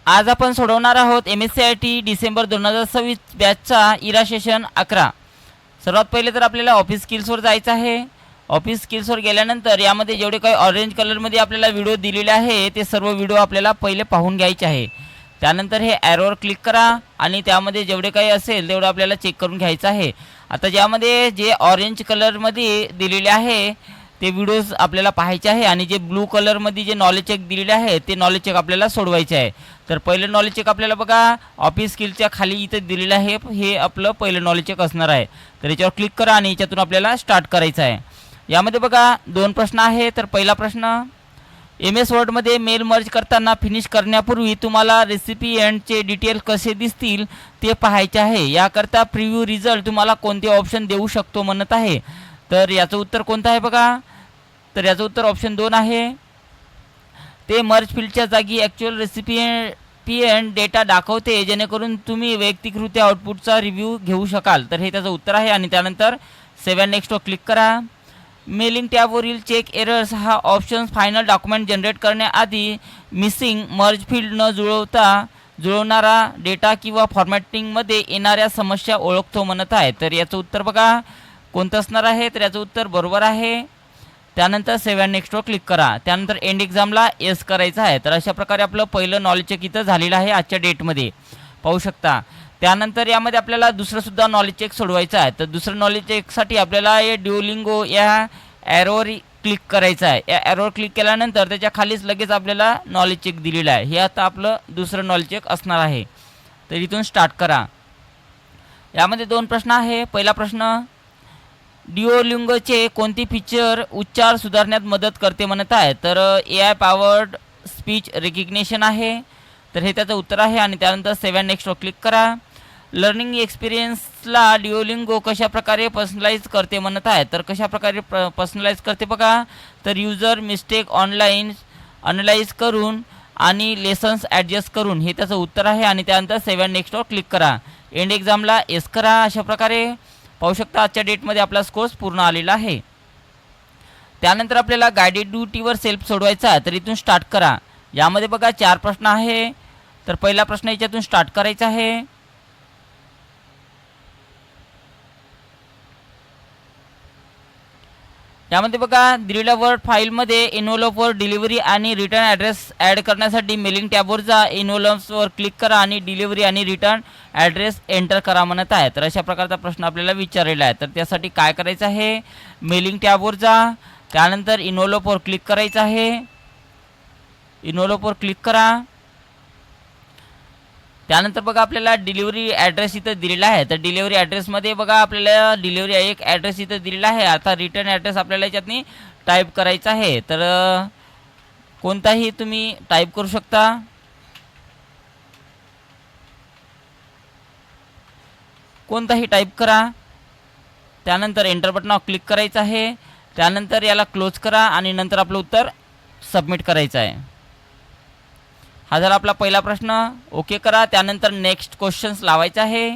आज आपण सोडवणार आहोत MSCIT डिसेंबर 2026 बॅचचा इरा सेशन 11। सर्वात पहिले तर आपल्याला ऑफिस स्किल्सवर जायचं आहे। ऑफिस स्किल्सवर गेल्यानंतर यामध्ये जेवढे काही ऑरेंज कलरमध्ये आपल्याला व्हिडिओ दिलेले आहे ते सर्व व्हिडिओ आपल्याला पहिले पाहून घ्यायचे आहे। त्यानंतर हे ॲरोवर क्लिक करा आणि त्यामध्ये जेवढे काही असेल तेवढं आपल्याला चेक करून घ्यायचं आहे। आता ज्यामध्ये जे ऑरेंज कलरमध्ये दिलेले आहे ते व्हिडिओज आपल्याला पाहायचे आहे आणि जे ब्लू कलरमध्ये जे नॉलेज चेक दिलेले आहे ते नॉलेज चेक आपल्याला सोडवायचे आहे। तर पहिलं नॉलेज चेक आपल्याला बघा ऑफिस स्किलच्या खाली इथे दिलेलं आहे, हे आपलं पहिलं नॉलेज चेक असणार आहे। तर याच्यावर क्लिक करा आणि याच्यातून आपल्याला स्टार्ट करायचं आहे। यामध्ये बघा दोन प्रश्न आहे। तर पहिला प्रश्न, MS वर्डमध्ये मेल मर्ज करताना फिनिश करण्यापूर्वी तुम्हाला रेसिपी एंडचे डिटेल कसे दिसतील ते पाहायचे आहे। याकरता प्रिव्ह्यू रिझल्ट तुम्हाला कोणते ऑप्शन देऊ शकतो म्हणत आहे। तर याचं उत्तर कोणतं आहे बघा, तर याचं उत्तर ऑप्शन 2 आहे। ते मर्ज फील्डच्या जागी ॲक्च्युअल रेसिपी एंड डेटा दाखवते जेणेकरून तुम्ही वैयक्तिकरित्या आउटपुटचा रिव्ह्यू घेऊ शकाल। तर हे त्याचं उत्तर आहे। आणि त्यानंतर सेव्ह नेक्स्टवर क्लिक करा। मेलिंग टॅबवरील चेक एरर्स हा ऑप्शन फायनल डॉक्युमेंट जनरेट करण्याआधी मिसिंग मर्ज फील्ड न जुळवणारा डेटा किंवा फॉर्मॅटिंगमध्ये येणाऱ्या समस्या ओळखतो म्हणत आहे। तर याचं उत्तर बघा कोणतं असणार आहे, तर याचं उत्तर बरोबर आहे। त्यानंतर सेव्ह नेक्स्टवर क्लिक करा। त्यानंतर एंड एक्झामला येस करायचं आहे। तर अशा प्रकारे आपलं पहिलं नॉलेज चेक इथं झालेलं आहे आजच्या डेटमध्ये, पाहू शकता। त्यानंतर यामध्ये आपल्याला दुसरंसुद्धा नॉलेज चेक सोडवायचं आहे। तर दुसरं नॉलेज चेकसाठी आपल्याला हे ड्युओलिंगो या ॲरोवर क्लिक करायचं आहे। या ॲरोवर क्लिक केल्यानंतर त्याच्या खालीच लगेच आपल्याला नॉलेज चेक दिलेलं आहे। हे आता आपलं दुसरं नॉलेज चेक असणार आहे। तर इथून स्टार्ट करा। यामध्ये दोन प्रश्न आहे। पहिला प्रश्न, ड्युओलिंगोचे कोणती फीचर उच्चार सुधारण्यात मदत करते म्हणत आहे। तर AI पॉवर्ड स्पीच रेकग्निशन आहे। तर हे त्याचं उत्तर आहे। आणि त्यानंतर सेव्ह नेक्स्टवर क्लिक करा। लर्निंग एक्सपिरियन्सला ड्युओलिंगो कशा प्रकारे पर्सनलाइज करते म्हणत आहे। तर कशा प्रकारे पर्सनलाइज करते बघा, तर युजर मिस्टेक ऑनलाईन अनलाइज करून आणि लेसन्स ॲडजस्ट करून, हे त्याचं उत्तर आहे। आणि त्यानंतर सेव्ह नेक्स्टवर क्लिक करा। एंड एक्झामला येस करा। अशा प्रकारे पाहू शकता आजच्या डेटमध्ये आपला स्कोर्स पूर्ण आलेला आहे। त्यानंतर आपल्याला गायडेड ड्युटीवर सेल्फ सोडवायचा आहे। तर इथून स्टार्ट करा। यामध्ये बघा 4 प्रश्न आहे। तर पहिला प्रश्न याच्यातून स्टार्ट करायचा आहे। यामध्ये बघा दिलेल्या वर्ड फाईलमध्ये एन्व्हलपवर डिलिव्हरी आणि रिटर्न ॲड्रेस ॲड करण्यासाठी मेलिंग टॅबवर जा, एन्व्हलप्सवर क्लिक करा आणि डिलिव्हरी आणि रिटर्न ॲड्रेस एंटर करा म्हणत आहे। तर अशा प्रकारचा प्रश्न आपल्याला विचारलेला आहे। तर त्यासाठी काय करायचं आहे, मेलिंग टॅबवर जा, त्यानंतर एन्व्हलपवर क्लिक करायचं आहे। एन्व्हलपवर क्लिक करा। त्यानंतर बघा आपल्याला डिलिव्हरी ॲड्रेस इथं दिलेला आहे। तर डिलिव्हरी ॲड्रेसमध्ये बघा आपल्याला डिलिव्हरी एक ॲड्रेस इथं दिलेला आहे। आता रिटर्न ॲड्रेस आपल्याला याच्यातनी टाईप करायचा आहे। तर कोणताही तुम्ही टाईप करू शकता। कोणताही टाईप करा। त्यानंतर एंटर बटनावर क्लिक करायचं आहे। त्यानंतर याला क्लोज करा आणि नंतर आपलं उत्तर सबमिट करायचं आहे। हा झाला आपला पहिला प्रश्न। ओके करा। त्यानंतर नेक्स्ट क्वेश्चन्स लावायचा आहे।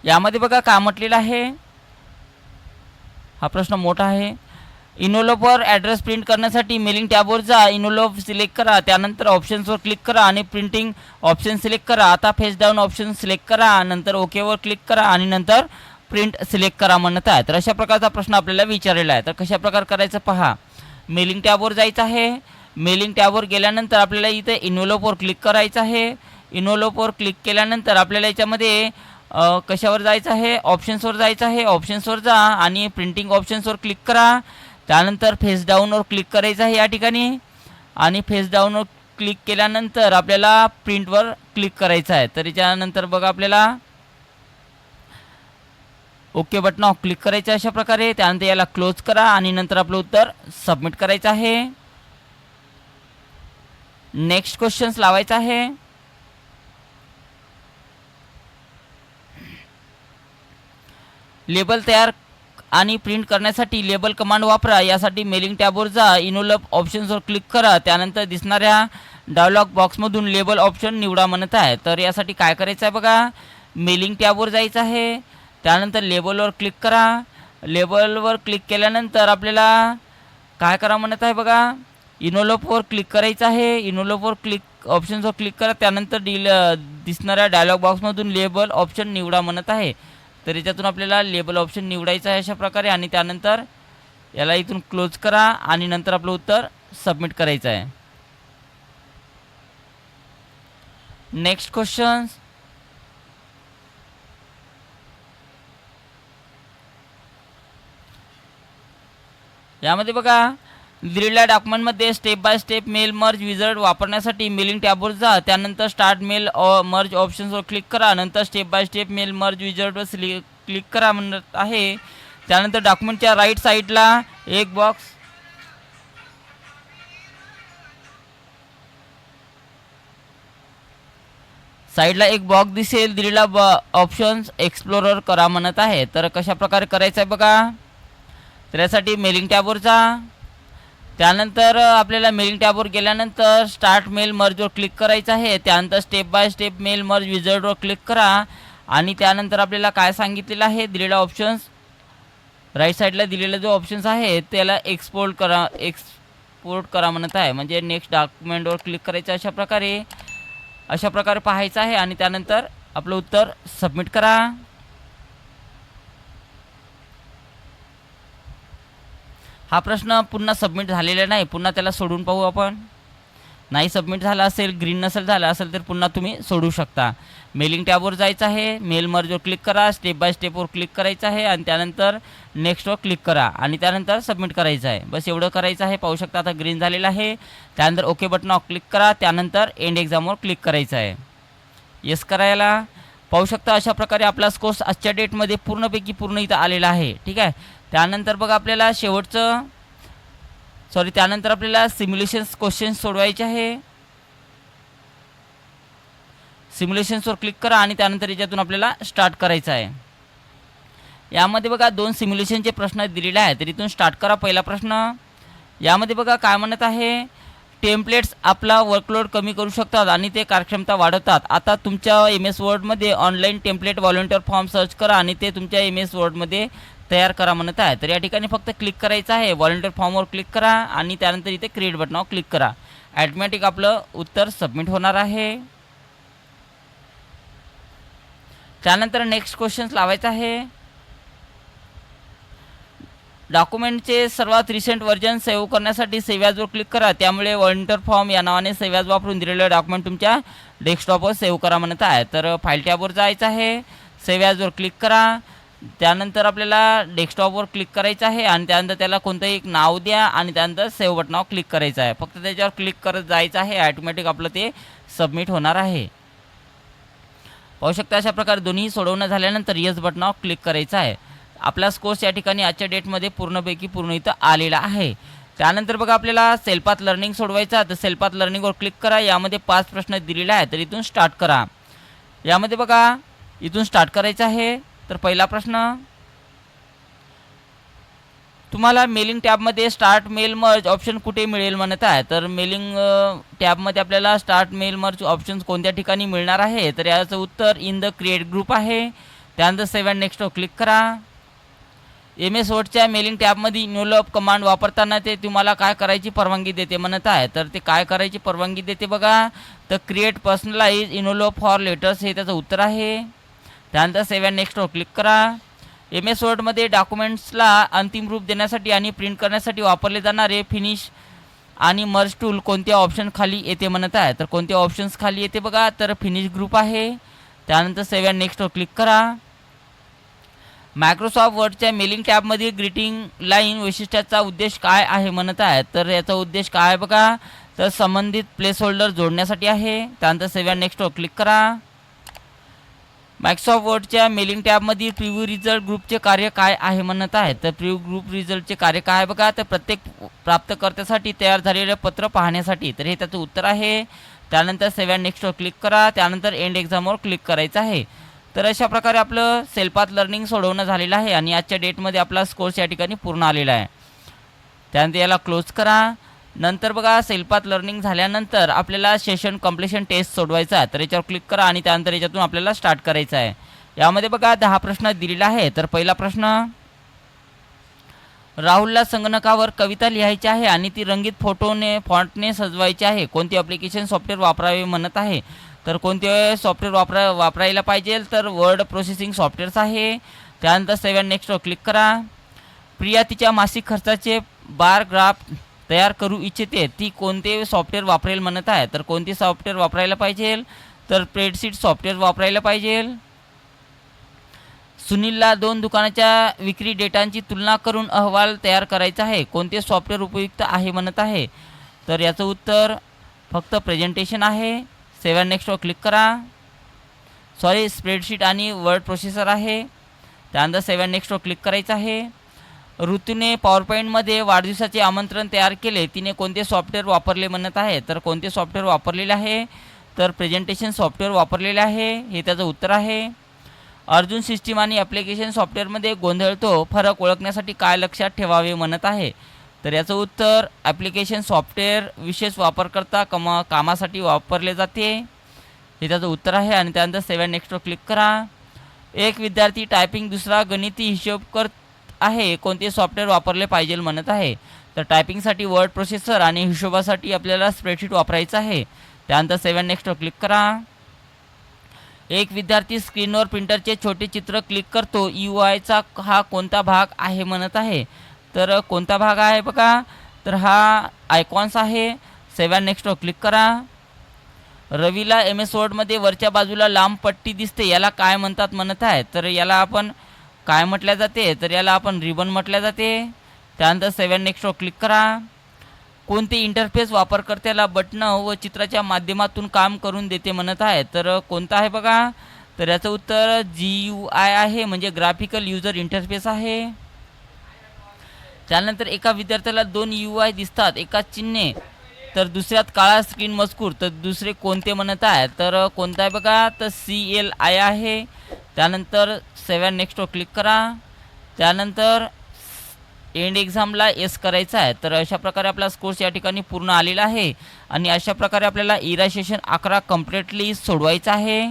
यामध्ये बघा काय म्हटलेलं आहे, हा प्रश्न मोठा आहे। इन्व्हलपवर ॲड्रेस प्रिंट करण्यासाठी मेलिंग टॅबवर जा, इन्व्हलप सिलेक्ट करा, त्यानंतर ऑप्शन्सवर क्लिक करा आणि प्रिंटिंग ऑप्शन सिलेक्ट करा। आता फेस डाऊन ऑप्शन सिलेक्ट करा, नंतर ओकेवर क्लिक करा आणि नंतर प्रिंट सिलेक्ट करा म्हणत आहे। तर अशा प्रकारचा प्रश्न आपल्याला विचारलेला आहे। तर कशा प्रकार करायचं पहा। मेलिंग टॅबवर जायचं आहे। मेलिंग टॅबवर गेल्यानंतर आपल्याला इथे इन्व्हलपवर क्लिक करायचं आहे। इन्व्हलपवर क्लिक केल्यानंतर आपल्याला याच्यामध्ये कशावर जायचं आहे, ऑप्शन्सवर जायचं आहे। ऑप्शन्सवर जा आणि प्रिंटिंग ऑप्शन्सवर क्लिक करा। त्यानंतर फेस डाऊनवर क्लिक करायचं आहे या ठिकाणी आणि फेस डाऊनवर क्लिक केल्यानंतर आपल्याला प्रिंटवर क्लिक करायचं आहे। तर याच्यानंतर बघा आपल्याला ओके बटनावर क्लिक करायचं अशा प्रकारे। त्यानंतर याला क्लोज करा आणि नंतर आपलं उत्तर सबमिट करायचं आहे। नेक्स्ट क्वेश्चन्स लावायचा आहे। लेबल तयार आणि प्रिंट करण्यासाठी लेबल कमांड वापरा। यासाठी मेलिंग टॅबवर जा, इन्व्हलप ऑप्शन्सवर क्लिक करा, त्यानंतर दिसणाऱ्या डायलॉग बॉक्समधून लेबल ऑप्शन निवडा म्हणत आहे। तर यासाठी काय करायचं आहे बघा, मेलिंग टॅबवर जायचं आहे। त्यानंतर लेबलवर क्लिक करा। लेबलवर क्लिक केल्यानंतर आपल्याला काय करा म्हणत आहे बघा, इनोलोपवर क्लिक करायचं आहे. इनोलोपवर क्लिक ऑप्शन्सवर क्लिक करा. त्यानंतर दिसणाऱ्या डायलॉग बॉक्समधून लेबल ऑप्शन निवडा म्हणत आहे. तर याच्यातून आपल्याला लेबल ऑप्शन निवडायचं आहे अशा प्रकारे. आणि त्यानंतर याला इथून क्लोज करा आणि नंतर आपलं उत्तर सबमिट करायचं आहे. Next question. यामध्ये बघा दिलेल्या डॉक्युमेंटमध्ये step by step mail merge wizard वापरण्यासाठी मेलिंग टॅबवर जा. त्यानंतर स्टार्ट मेल मर्ज ऑप्शन्सवर क्लिक करा. नंतर step by step mail merge विझार्डवर क्लिक करा म्हणत आहे. त्यानंतर डॉक्युमेंटच्या राईट साईडला एक बॉक्स दिसेल. दिलेला ऑप्शन्स एक्सप्लोरर करा म्हणत आहे. तर कशा प्रकारे करायचं आहे बघा. तर यासाठी मेलिंग टॅबवर जा. त्यानंतर आपल्याला मेलिंग टॅबवर गेल्यानंतर स्टार्ट मेल मर्जवर क्लिक करायचं आहे. त्यानंतर step by step mail merge विझार्डवर क्लिक करा. आणि त्यानंतर आपल्याला काय सांगितलेलं आहे, दिलेला ऑप्शन्स राईट साईडला दिलेला जो ऑप्शन्स आहे त्याला एक्सपोर्ट करा म्हणत आहे. म्हणजे नेक्स्ट डॉक्युमेंटवर क्लिक करायचं अशा प्रकारे पाहायचं आहे. आणि त्यानंतर आपलं उत्तर सबमिट करा. हा प्रश्न पुन्हा सबमिट झालेला नाही. पुन्हा त्याला सोडून पाहू आपण. नाही सबमिट झाला असेल, ग्रीन नसेल झाला असेल तर पुन्हा तुम्ही सोडू शकता. मेलिंग टॅबवर जायचं आहे. मेल मर्जवर क्लिक करा. स्टेप बाय स्टेपवर क्लिक करायचं आहे. आणि त्यानंतर नेक्स्टवर क्लिक करा. आणि त्यानंतर सबमिट करायचं आहे. बस एवढं करायचं आहे. पाहू शकता आता ग्रीन झालेलं आहे. त्यानंतर ओके बटनावर क्लिक करा. त्यानंतर एंड एक्झामवर क्लिक करायचं आहे. येस करायला पाहू शकता अशा प्रकारे आपला स्कोर्स आजच्या डेटमध्ये पूर्णपैकी पूर्ण इथं आलेला आहे. ठीक आहे. त्यानंतर बघा आपल्याला त्यानंतर आपल्याला सिम्युलेशन्स क्वेश्चन्स सोडवायचे आहे. सिम्युलेशन्सवर क्लिक करा आणि त्यानंतर याच्यातून आपल्याला स्टार्ट करायचं आहे. यामध्ये बघा 2 सिम्युलेशनचे प्रश्न दिलेले आहेत. तर इथून स्टार्ट करा. पहिला प्रश्न यामध्ये बघा काय म्हणत आहे, टेम्पलेट्स आपला वर्कलोड कमी करू शकतात आणि ते कार्यक्षमता वाढवतात. आता तुमच्या MS वर्डमध्ये online template volunteer form search करा आणि ते तुमच्या MS वर्डमध्ये तयार करा म्हणत आहे. तर या ठिकाणी फक्त क्लिक करायचं आहे. व्हॉलंटिअर फॉर्मवर क्लिक करा आणि त्यानंतर इथे क्रिएट बटनावर क्लिक करा. ॲटोमॅटिक आपलं उत्तर सबमिट होणार आहे. त्यानंतर नेक्स्ट क्वेश्चन्स लावायचा आहे. डॉक्युमेंटचे सर्वात रिसेंट व्हर्जन सेव्ह करण्यासाठी सेव्ह ॲजवर क्लिक करा. त्यामुळे व्हॉलंटिअर फॉर्म या नावाने सेव्ह ॲज वापरून दिलेलं डॉक्युमेंट तुमच्या डेस्कटॉपवर सेव्ह करा म्हणत आहे. तर फाईल टॅबवर जायचं आहे. सेव्ह ॲजवर क्लिक करा. त्यानंतर आपल्याला डेस्कटॉपवर क्लिक करायचं आहे आणि त्यानंतर त्याला कोणतंही एक नाव द्या आणि त्यानंतर सेव्ह बटनावर क्लिक करायचं आहे. फक्त त्याच्यावर क्लिक करत जायचं आहे. ॲटोमॅटिक आपलं ते सबमिट होणार आहे. पाहू शकता अशा प्रकारे दोन्ही सोडवणं झाल्यानंतर येस बटनावर क्लिक करायचं आहे. आपला स्कोर्स या ठिकाणी आजच्या डेटमध्ये पूर्णपैकी पूर्ण इथं आलेला आहे. त्यानंतर बघा आपल्याला सेल्फ लर्निंग सोडवायचा. तर सेल्फ लर्निंगवर क्लिक करा. यामध्ये 5 प्रश्न दिलेले आहेत. तर इथून स्टार्ट करा. यामध्ये बघा इथून स्टार्ट करायचं आहे. तर पहिला प्रश्न, तुम्हाला मेलिंग टॅबमध्ये स्टार्ट मेल मर्ज ऑप्शन कुठे मिळेल म्हणत आहे. तर मेलिंग टॅबमध्ये आपल्याला स्टार्ट मेल मर्ज ऑप्शन कोणत्या ठिकाणी मिळणार आहे. तर याचं उत्तर इन द क्रिएट ग्रुप आहे. त्यानंतर सेव्ह अँड नेक्स्टवर क्लिक करा. MS वर्डच्या मेलिंग टॅबमध्ये इनोलोप कमांड वापरताना ते तुम्हाला काय करायची परवानगी देते म्हणत आहे. तर ते काय करायची परवानगी देते बघा. तर क्रिएट पर्सनलाइज इनोलोप फॉर लेटर्स हे त्याचं उत्तर आहे. त्यानंतर सेव्ह अँड नेक्स्टवर क्लिक करा. MS वर्डमध्ये डॉक्युमेंट्सला अंतिम रूप देण्यासाठी आणि प्रिंट करण्यासाठी वापरले जाणारे फिनिश आणि मर्ज टूल कोणत्या ऑप्शन खाली येते म्हणत आहे. तर कोणत्या ऑप्शन्स खाली येते बघा. तर फिनिश ग्रुप आहे. त्यानंतर सेव्ह अँड नेक्स्टवर क्लिक करा. मायक्रोसॉफ्ट वर्डच्या मेलिंग टॅबमधील ग्रीटिंग लाईन वैशिष्ट्याचा उद्देश काय आहे म्हणत आहे. तर याचा उद्देश काय आहे बघा. तर संबंधित प्लेस होल्डर जोडण्यासाठी आहे. त्यानंतर सेव्ह अँड नेक्स्टवर क्लिक करा. मायक्रोसॉफ्ट वर्डच्या मेलिंग टॅबमधील प्रिव्ह्यू रिझल्ट ग्रुपचे कार्य काय आहे म्हणत आहे. तर प्रिव्ह्यू ग्रुप रिझल्टचे कार्य काय आहे बघा. तर प्रत्येक प्राप्तकर्त्यासाठी तयार झालेले पत्र पाहण्यासाठी. तर हे त्याचं उत्तर आहे. त्यानंतर सेव्ह अँड नेक्स्टवर क्लिक करा. त्यानंतर एंड एक्झामवर क्लिक करायचं आहे. तर अशा प्रकारे आपलं सेल्फ लर्निंग सोडवणं झालेलं आहे आणि आजच्या डेटमध्ये आपला स्कोर्स या ठिकाणी पूर्ण आलेला आहे. त्यानंतर याला क्लोज करा. नंतर बघा सेल्फ लर्निंग झाल्यानंतर आपल्याला सेशन कम्प्लिशन टेस्ट सोडवायचा आहे. तर याच्यावर क्लिक करा आणि त्यानंतर याच्यातून आपल्याला स्टार्ट करायचं आहे. यामध्ये बघा 10 प्रश्न दिलेले आहे. तर पहिला प्रश्न, राहुलला संगणकावर कविता लिहायची आहे आणि ती रंगीत फोटोने फॉन्टने सजवायची आहे. कोणते ॲप्लिकेशन सॉफ्टवेअर वापरावे म्हणत आहे. तर कोणते सॉफ्टवेअर वापरायला पाहिजे, तर वर्ड प्रोसेसिंग सॉफ्टवेअर्स आहे. त्यानंतर सेव्ह अँड नेक्स्टवर क्लिक करा. प्रिया तिच्या मासिक खर्चाचे बार ग्राफ तयार करू इच्छिते. ती कोणते सॉफ्टवेअर वापरेल म्हणत आहे. तर कोणते सॉफ्टवेअर वापरायला पाहिजे, तर स्प्रेडशीट सॉफ्टवेअर वापरायला पाहिजे. सुनीलला 2 दुकानाच्या विक्री डेटांची तुलना करून अहवाल तयार करायचा आहे. कोणते सॉफ्टवेअर उपयुक्त आहे म्हणत आहे. तर याचं उत्तर फक्त प्रेझेंटेशन आहे. सेव्ह अँड नेक्स्टवर क्लिक करा. स्प्रेडशीट आणि वर्ड प्रोसेसर आहे. त्यानंतर सेव्ह अँड नेक्स्टवर क्लिक करायचं आहे. ऋतूने पॉवरपॉईंटमध्ये वाढदिवसाचे आमंत्रण तयार केले. तिने कोणते सॉफ्टवेअर वापरले म्हणत आहे. तर कोणते सॉफ्टवेअर वापरलेले आहे, तर प्रेझेंटेशन सॉफ्टवेअर वापरलेले आहे. हे त्याचं उत्तर आहे. अर्जुन सिस्टीम आणि ॲप्लिकेशन सॉफ्टवेअरमध्ये गोंधळतो. फरक ओळखण्यासाठी काय लक्षात ठेवावे म्हणत आहे. तर याचं उत्तर ॲप्लिकेशन सॉफ्टवेअर विशेष वापरकर्ता कामासाठी वापरले जाते. हे त्याचं उत्तर आहे. आणि त्यानंतर सेव्ह अँड नेक्स्टवर क्लिक करा. एक विद्यार्थी टायपिंग, दुसरा गणिती हिशोब करत आहे. कोणते सॉफ्टवेअर वापरले पाहिजे म्हणत आहे. तर टायपिंगसाठी वर्ड प्रोसेसर आणि हिशोबासाठी आपल्याला स्प्रेडशीट वापरायचं आहे. त्यानंतर सेव्ह अँड नेक्स्टवर क्लिक करा. एक विद्यार्थी स्क्रीनवर प्रिंटरचे छोटे चित्र क्लिक करतो. UI हा कोणता भाग आहे म्हणत आहे. तर कोणता भाग आहे बघा, तर हा आयकॉन्स आहे. सेव्ह अँड नेक्स्टवर क्लिक करा. रवीला MS वर्डमध्ये वरच्या बाजूला लांब पट्टी दिसते, याला काय म्हणतात म्हणत आहे. तर याला आपण काय म्हटल्या जाते, तर याला आपण रिबन म्हटल्या जाते. त्यानंतर सेव्ह अँड नेक्स्टवर क्लिक करा. कोणते इंटरफेस वापरकर्त्याला बटणं व चित्राच्या माध्यमातून काम करून देते म्हणत आहे. तर कोणता आहे बघा, तर याचं उत्तर GUI आहे, म्हणजे ग्राफिकल युजर इंटरफेस आहे. त्यानंतर एका विद्यार्थ्याला 2 UI दिसतात, एका चिन्हे तर दुसऱ्यात काळा स्क्रीन मजकूर. तर दुसरे कोणते म्हणत आहे. तर कोणता आहे बघा, तर CLI आहे. त्यानंतर सेव्ह अँड नेक्स्टवर क्लिक करा. त्यानंतर एंड एक्झामला S करायचा आहे. तर अशा प्रकारे आपला कोर्स या ठिकाणी पूर्ण आलेला आहे. आणि अशा प्रकारे आपल्याला इरा सेशन 11 कम्प्लिटली सोडवायचा आहे.